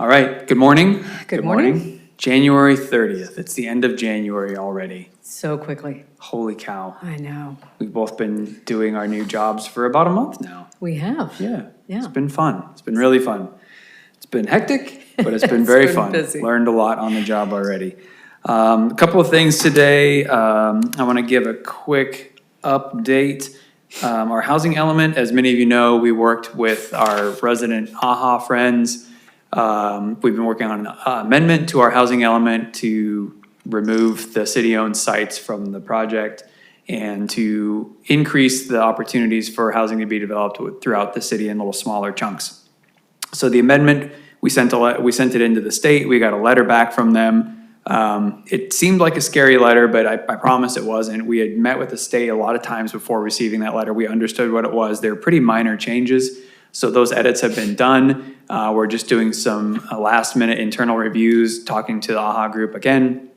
All right, good morning. Good morning. January 30th. It's the end of January already. So quickly. Holy cow. I know. We've both been doing our new jobs for about a month now. We have. Yeah. Yeah. It's been fun. It's been really fun. It's been hectic, but it's been very fun. Busy. Learned a lot on the job already. A couple of things today. I want to give a quick update. Our housing element, as many of you know, we worked with our resident AHA friends. We've been working on an amendment to our housing element to remove the city-owned sites from the project and to increase the opportunities for housing to be developed throughout the city in little smaller chunks. So the amendment, we sent it into the state. We got a letter back from them. It seemed like a scary letter, but I promise it wasn't. We had met with the state a lot of times before receiving that letter. We understood what it was. They were pretty minor changes. So those edits have been done. We're just doing some last minute internal reviews, talking to the AHA group again,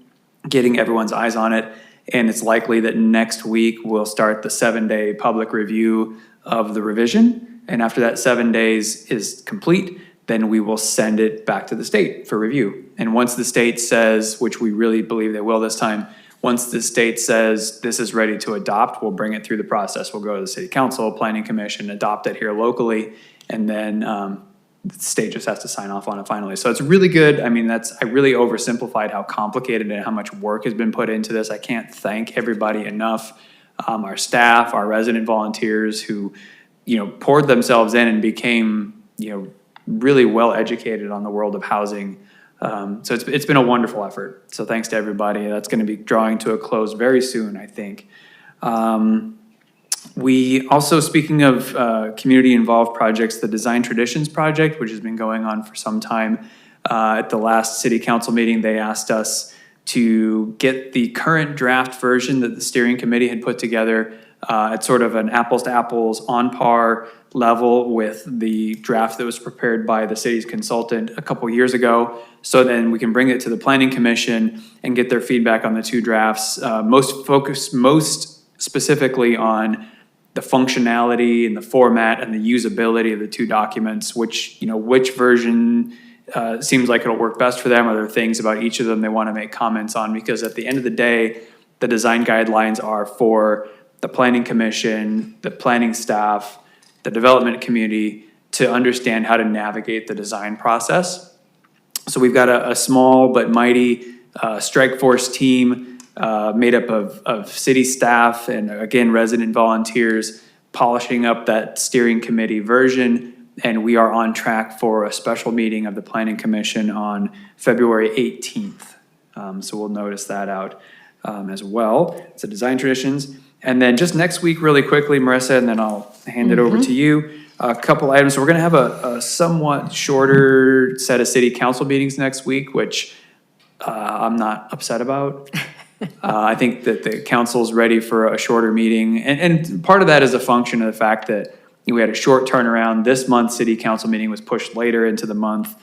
getting everyone's eyes on it. And it's likely that next week we'll start the 7-day public review of the revision. And after that 7 days is complete, then we will send it back to the state for review. And once the state says, which we really believe they will this time, once the state says this is ready to adopt, we'll bring it through the process. We'll go to the city council, planning commission, adopt it here locally, and then the state just has to sign off on it finally. So it's really good. I mean, I really oversimplified how complicated and how much work has been put into this. I can't thank everybody enough. Our staff, our resident volunteers who, poured themselves in and became, really well educated on the world of housing. So it's been a wonderful effort. So thanks to everybody. That's going to be drawing to a close very soon, I think. We also, speaking of community-involved projects, the Design Traditions Project, which has been going on for some time, at the last city council meeting, they asked us to get the current draft version that the steering committee had put together at sort of an apples-to-apples, on-par level with the draft that was prepared by the city's consultant a couple years ago. So then we can bring it to the planning commission and get their feedback on the two drafts, most specifically on the functionality and the format and the usability of the two documents, which version seems like it'll work best for them. Are there things about each of them they want to make comments on? Because at the end of the day, the design guidelines are for the planning commission, the planning staff, the development community to understand how to navigate the design process. So we've got a small but mighty strike force team made up of city staff and, again, resident volunteers polishing up that steering committee version. And we are on track for a special meeting of the Planning Commission on February 18th. So we'll notice that out as well. So Design Traditions. And then just next week, really quickly, Marissa, and then I'll hand it over to you. A couple items. So we're going to have a somewhat shorter set of city council meetings next week, which I'm not upset about. I think that the council's ready for a shorter meeting. And part of that is a function of the fact that we had a short turnaround. This month's city council meeting was pushed later into the month.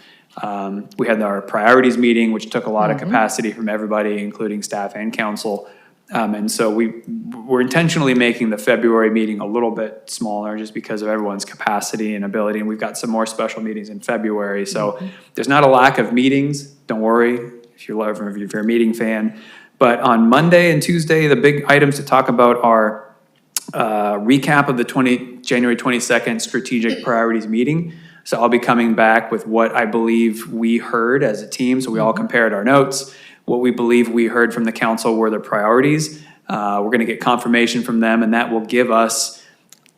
We had our priorities meeting, which took a lot of capacity from everybody, including staff and council. And so we're intentionally making the February meeting a little bit smaller just because of everyone's capacity and ability. And we've got some more special meetings in February. So there's not a lack of meetings. Don't worry if you're a meeting fan. But on Monday and Tuesday, the big items to talk about are recap of the January 22nd strategic priorities meeting. So I'll be coming back with what I believe we heard as a team. So we all compared our notes. What we believe we heard from the council were the priorities. We're going to get confirmation from them, and that will give us,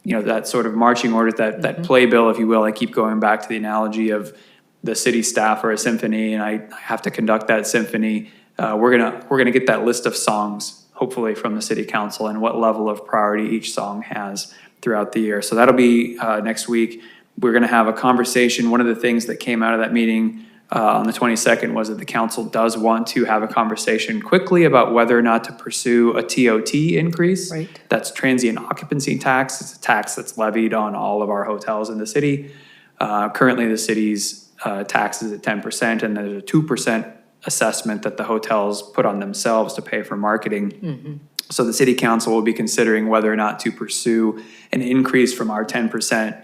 that sort of marching order, that playbill, if you will. I keep going back to the analogy of the city staff or a symphony, and I have to conduct that symphony. We're gonna get that list of songs, hopefully from the city council, and what level of priority each song has throughout the year. So that'll be next week. We're gonna have a conversation. One of the things that came out of that meeting on the 22nd was that the council does want to have a conversation quickly about whether or not to pursue a TOT increase. Right. That's transient occupancy tax. It's a tax that's levied on all of our hotels in the city. Currently, the city's tax is at 10%, and there's a 2% assessment that the hotels put on themselves to pay for marketing. So the city council will be considering whether or not to pursue an increase from our 10%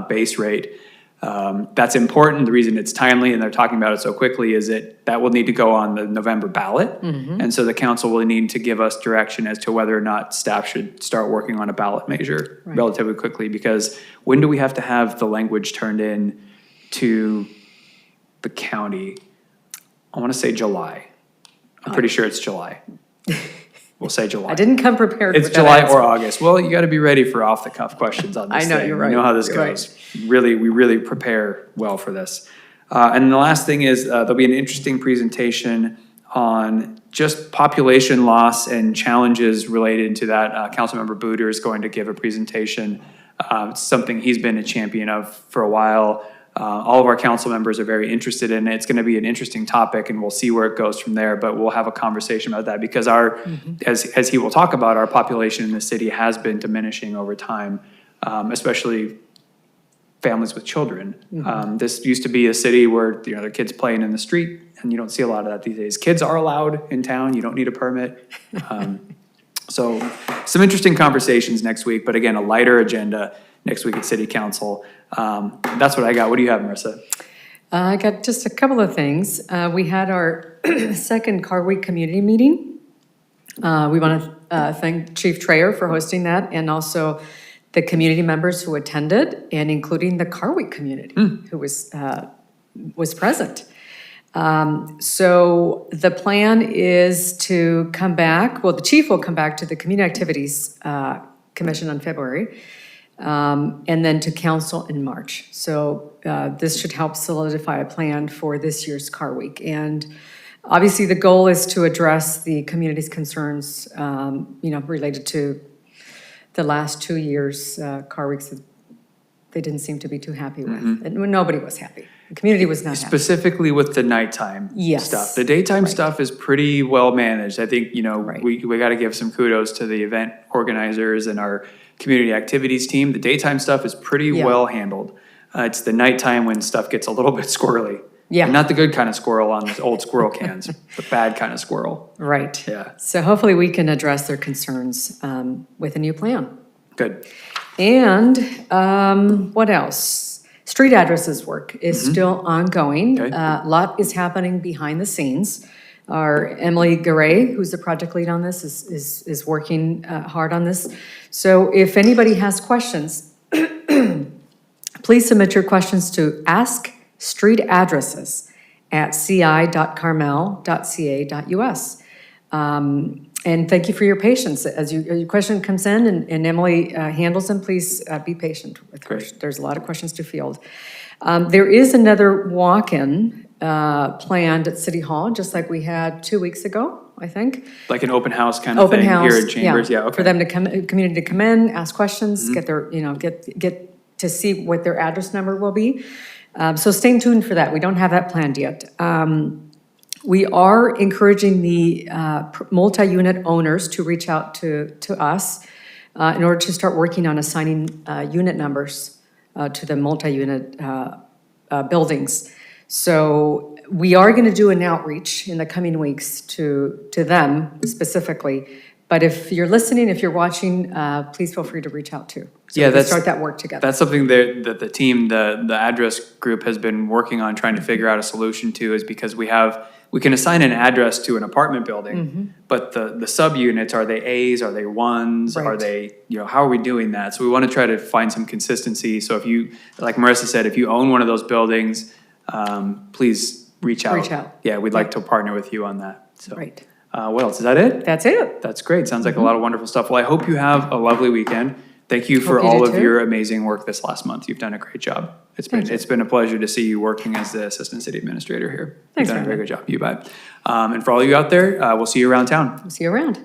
base rate. That's important. The reason it's timely and they're talking about it so quickly is that will need to go on the November ballot. And so the council will need to give us direction as to whether or not staff should start working on a ballot measure relatively quickly, because when do we have to have the language turned in to the county? I want to say July. I'm pretty sure it's July. We'll say July. I didn't come prepared It's with that July answer. or August. Well, you got to be ready for off-the-cuff questions on this I know, thing. you're right. You know how this You're goes. Really, we really prepare well for this. And the last thing is there'll be an interesting presentation on just population loss and challenges related to that. Councilmember Booter is going to give a presentation. It's something he's been a champion of for a while. All of our council members are very interested in it. It's going to be an interesting topic, and we'll see where it goes from there. But we'll have a conversation about that because as he will talk about, our population in the city has been diminishing over time, especially families with children. This used to be a city where there are kids playing in the street, and you don't see a lot of that these days. Kids are allowed in town. You don't need a permit. So some interesting conversations next week, but again, a lighter agenda next week at City Council. That's what I got. What do you have, Marissa? I got just a couple of things. We had our second Car Week community meeting. We want to thank Chief Trayer for hosting that, and also the community members who attended, and including the Car Week community who was present. So the plan is to come back, well, the chief will come back to the Community Activities Commission on February, and then to council in March. So this should help solidify a plan for this year's Car Week. And obviously the goal is to address the community's concerns, related to the last 2 years Car Weeks that they didn't seem to be too happy with. And nobody was happy. The community was not happy. Specifically with the nighttime stuff. The daytime stuff is pretty well managed. I think, we got to give some kudos to the event organizers and our community activities team. The daytime stuff is pretty well handled. It's the nighttime when stuff gets a little bit squirrely. Yeah. And not the good kind of squirrel on the old squirrel cans, the bad kind of squirrel. Right. Yeah. So hopefully we can address their concerns with a new plan. Good. And what else? Street addresses work is still ongoing. Okay. A lot is happening behind the scenes. Our Emily Garay, who's the project lead on this, is working hard on this. So if anybody has questions, please submit your questions to askstreetaddresses@ci.carmel.ca.us. And thank you for your patience. As your question comes in and Emily handles them, please be patient with her. Great. There's a lot of questions to field. There is another walk-in planned at City Hall, just like we had 2 weeks ago, I think. Like an open house kind of Open thing house, here at Chambers? Yeah, okay. For them to come, community to come in, ask questions, get their, get to see what their address number will be. So stay tuned for that. We don't have that planned yet. We are encouraging the multi-unit owners to reach out to us in order to start working on assigning unit numbers to the multi-unit buildings. So we are going to do an outreach in the coming weeks to them specifically. But if you're listening, if you're watching, please feel free to reach out too. So we can start that work together. That's something that the team, the address group has been working on trying to figure out a solution to, is because we can assign an address to an apartment building, but the subunits, are they A's, are they ones, are they, how are we doing that? So we want to try to find some consistency. So if you, like Marissa said, if you own one of those buildings, please reach out. Reach out. Yeah, we'd like to partner with you on that. So. Right. What else? Is that it? That's it. That's great. Sounds like a lot of wonderful stuff. Well, I hope you have a lovely weekend. Thank you for all of your amazing work this last month. You've done a great job. It's been a pleasure to see you working as the assistant city administrator here. Thanks, You've done a very good job. You bet. And for all of you out there, we'll see you around town. See you around.